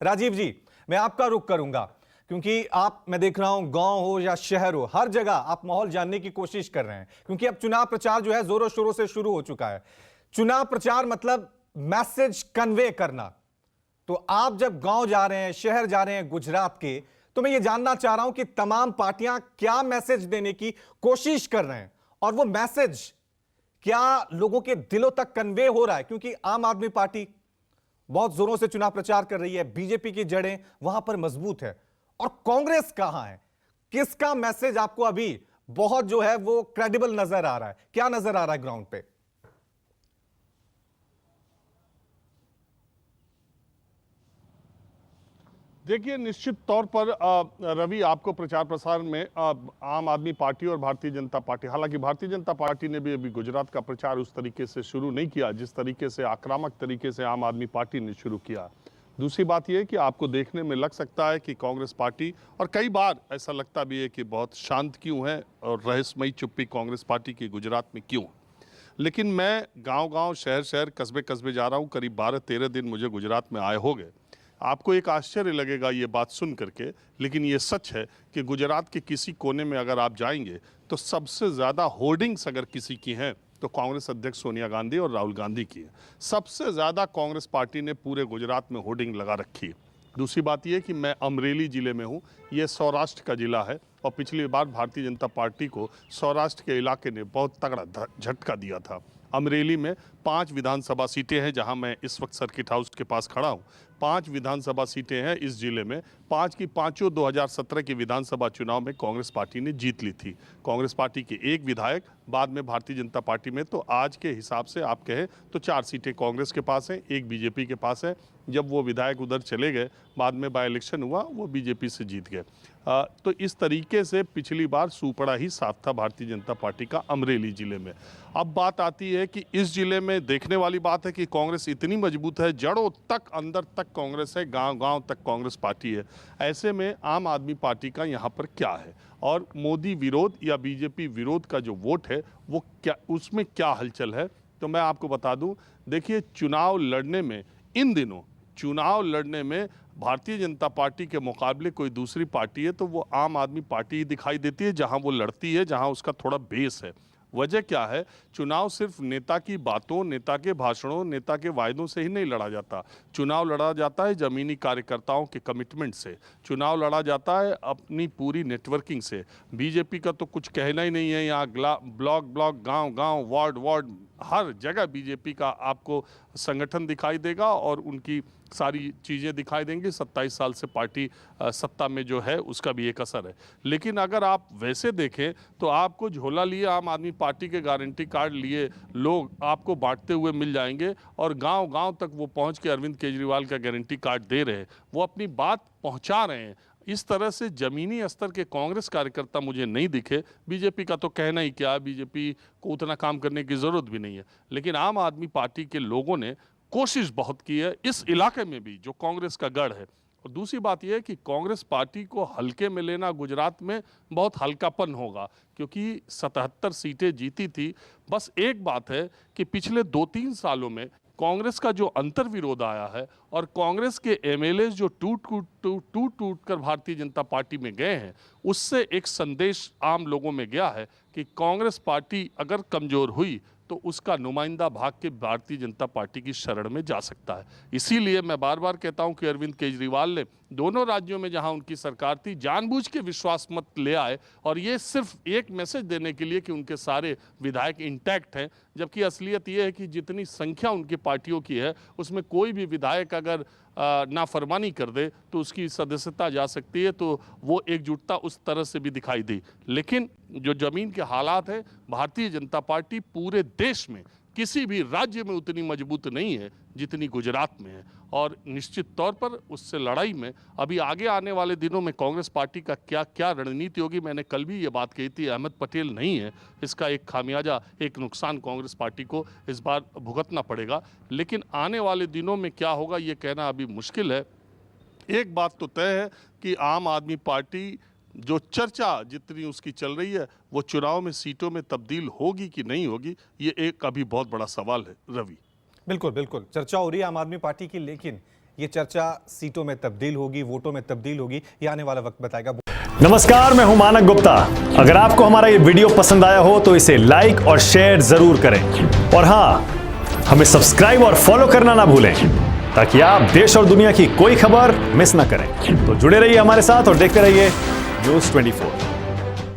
राजीव जी, मैं आपका रुख करूंगा क्योंकि आप, मैं देख रहा हूं, गांव हो या शहर हो, हर जगह आप माहौल जानने की कोशिश कर रहे हैं क्योंकि अब चुनाव प्रचार जो है जोरों शोरों से शुरू हो चुका है। चुनाव प्रचार मतलब मैसेज कन्वे करना। तो आप जब गांव जा रहे हैं, शहर जा रहे हैं गुजरात के, तो मैं ये जानना चाह रहा हूं कि तमाम पार्टियां क्या मैसेज देने की कोशिश कर रहे हैं और वो मैसेज क्या लोगों के दिलों तक कन्वे हो रहा है? क्योंकि आम आदमी पार्टी बहुत जोरों से चुनाव प्रचार कर रही है, बीजेपी की जड़ें वहां पर मजबूत है, और कांग्रेस कहां है? किसका मैसेज आपको अभी बहुत जो है वो क्रेडिबल नजर आ रहा है? क्या नजर आ रहा है ग्राउंड पे? देखिए, निश्चित तौर पर रवि, आपको प्रचार प्रसार में आम आदमी पार्टी और भारतीय जनता पार्टी, हालांकि भारतीय जनता पार्टी ने भी अभी गुजरात का प्रचार उस तरीके से शुरू नहीं किया जिस तरीके से आक्रामक तरीके से आम आदमी पार्टी ने शुरू किया। दूसरी बात यह है कि आपको देखने में लग सकता है कि कांग्रेस पार्टी, और कई बार ऐसा लगता भी है कि बहुत शांत क्यों है और रहस्यमयी चुप्पी कांग्रेस पार्टी की गुजरात में क्यों। लेकिन मैं गांव-गांव, शहर-शहर, कस्बे-कस्बे जा रहा हूं, करीब 12-13 दिन मुझे गुजरात में आए हो गए। आपको एक आश्चर्य लगेगा ये बात सुन करके, लेकिन ये सच है कि गुजरात के किसी कोने में अगर आप जाएंगे तो सबसे ज़्यादा होर्डिंग्स अगर किसी की हैं तो कांग्रेस अध्यक्ष सोनिया गांधी और राहुल गांधी की है। सबसे ज़्यादा कांग्रेस पार्टी ने पूरे गुजरात में होर्डिंग लगा रखी है। दूसरी बात यह कि मैं अमरेली ज़िले में हूँ, ये सौराष्ट्र का ज़िला है, और पिछली बार भारतीय जनता पार्टी को सौराष्ट्र के इलाके ने बहुत तगड़ा झटका दिया था। अमरेली में 5 विधानसभा सीटें हैं, जहां मैं इस वक्त सर्किट हाउस के पास खड़ा हूं। 5 विधानसभा सीटें हैं इस जिले में। 5 की पांचों 2017 के विधानसभा चुनाव में कांग्रेस पार्टी ने जीत ली थी। कांग्रेस पार्टी के एक विधायक बाद में भारतीय जनता पार्टी में, तो आज के हिसाब से आप कहें तो 4 सीटें कांग्रेस के पास हैं, 1 बीजेपी के पास है। जब वो विधायक उधर चले गए, बाद में बाय इलेक्शन हुआ, वो बीजेपी से जीत गए। तो इस तरीके से पिछली बार सुपड़ा ही साफ था भारतीय जनता पार्टी का अमरेली जिले में। अब बात आती है कि इस जिले में देखने वाली बात है कि कांग्रेस इतनी मजबूत है, जड़ों तक, अंदर तक कांग्रेस है, गांव-गांव तक कांग्रेस पार्टी है। ऐसे में आम आदमी पार्टी का यहाँ पर क्या है, और मोदी विरोध या बीजेपी विरोध का जो वोट है वो क्या, उसमें क्या हलचल है, तो मैं आपको बता दूं। देखिए, चुनाव लड़ने में, इन दिनों चुनाव लड़ने में भारतीय जनता पार्टी के मुकाबले कोई दूसरी पार्टी है तो वो आम आदमी पार्टी ही दिखाई देती है, जहां वो लड़ती है, जहां उसका थोड़ा बेस है। वजह क्या है? चुनाव सिर्फ नेता की बातों, नेता के भाषणों, नेता के वायदों से ही नहीं लड़ा जाता। चुनाव लड़ा जाता है जमीनी कार्यकर्ताओं के कमिटमेंट से। चुनाव लड़ा जाता है अपनी पूरी नेटवर्किंग से। बीजेपी का तो कुछ कहना ही नहीं है। यहाँ ब्लॉक, गांव, वार्ड, हर जगह बीजेपी का आपको संगठन दिखाई देगा और उनकी सारी चीज़ें दिखाई देंगी। 27 साल से पार्टी सत्ता में जो है उसका भी एक असर है। लेकिन अगर आप वैसे देखें तो आपको झोला लिए आम आदमी पार्टी के गारंटी कार्ड लिए लोग आपको बांटते हुए मिल जाएंगे, और गांव-गांव तक वो पहुंच के अरविंद केजरीवाल का गारंटी कार्ड दे रहे हैं, वो अपनी बात पहुंचा रहे हैं। इस तरह से जमीनी स्तर के कांग्रेस कार्यकर्ता मुझे नहीं दिखे। बीजेपी का तो कहना ही क्या, बीजेपी को उतना काम करने की जरूरत भी नहीं है। लेकिन आम आदमी पार्टी के लोगों ने कोशिश बहुत की है इस इलाके में भी, जो कांग्रेस का गढ़ है। और दूसरी बात यह है कि कांग्रेस पार्टी को हल्के में लेना गुजरात में बहुत हल्कापन होगा, क्योंकि 77 सीटें जीती थी। बस एक बात है कि पिछले 2-3 सालों में कांग्रेस का जो अंतर्विरोध आया है और कांग्रेस के एमएलए जो टूट कर भारतीय जनता पार्टी में गए हैं, उससे एक संदेश आम लोगों में गया है कि कांग्रेस पार्टी अगर कमजोर हुई तो उसका नुमाइंदा भाग के भारतीय जनता पार्टी की शरण में जा सकता है। इसीलिए मैं बार बार कहता हूं कि अरविंद केजरीवाल ने दोनों राज्यों में जहां उनकी सरकार थी, जानबूझ के विश्वास मत ले आए, और ये सिर्फ एक मैसेज देने के लिए कि उनके सारे विधायक इंटैक्ट हैं, जबकि असलियत ये है कि जितनी संख्या उनकी पार्टियों की है उसमें कोई भी विधायक अगर नाफरमानी कर दे तो उसकी सदस्यता जा सकती है। तो वो एकजुटता उस तरह से भी दिखाई दी। लेकिन जो जमीन के हालात है, भारतीय जनता पार्टी पूरे देश में किसी भी राज्य में उतनी मजबूत नहीं है जितनी गुजरात में है, और निश्चित तौर पर उससे लड़ाई में अभी आगे आने वाले दिनों में कांग्रेस पार्टी का क्या क्या रणनीति होगी। मैंने कल भी ये बात कही थी, अहमद पटेल नहीं है, इसका एक खामियाजा, एक नुकसान कांग्रेस पार्टी को इस बार भुगतना पड़ेगा। लेकिन आने वाले दिनों में क्या होगा ये कहना अभी मुश्किल है। एक बात तो तय है कि आम आदमी पार्टी, जो चर्चा जितनी उसकी चल रही है, वो चुनाव में सीटों में तब्दील होगी कि नहीं होगी, ये एक अभी बहुत बड़ा सवाल है। रवि, बिल्कुल बिल्कुल चर्चा हो रही है आम आदमी पार्टी की, लेकिन ये चर्चा सीटों में तब्दील होगी, वोटों में तब्दील होगी, ये आने वाला वक्त बताएगा। नमस्कार, मैं हूं मानक गुप्ता। अगर आपको हमारा ये वीडियो पसंद आया हो तो इसे लाइक और शेयर जरूर करें, और हां, हमें सब्सक्राइब और फॉलो करना ना भूलें ताकि आप देश और दुनिया की कोई खबर मिस ना करें। तो जुड़े रहिए हमारे साथ और देखते रहिए न्यूज़ 24।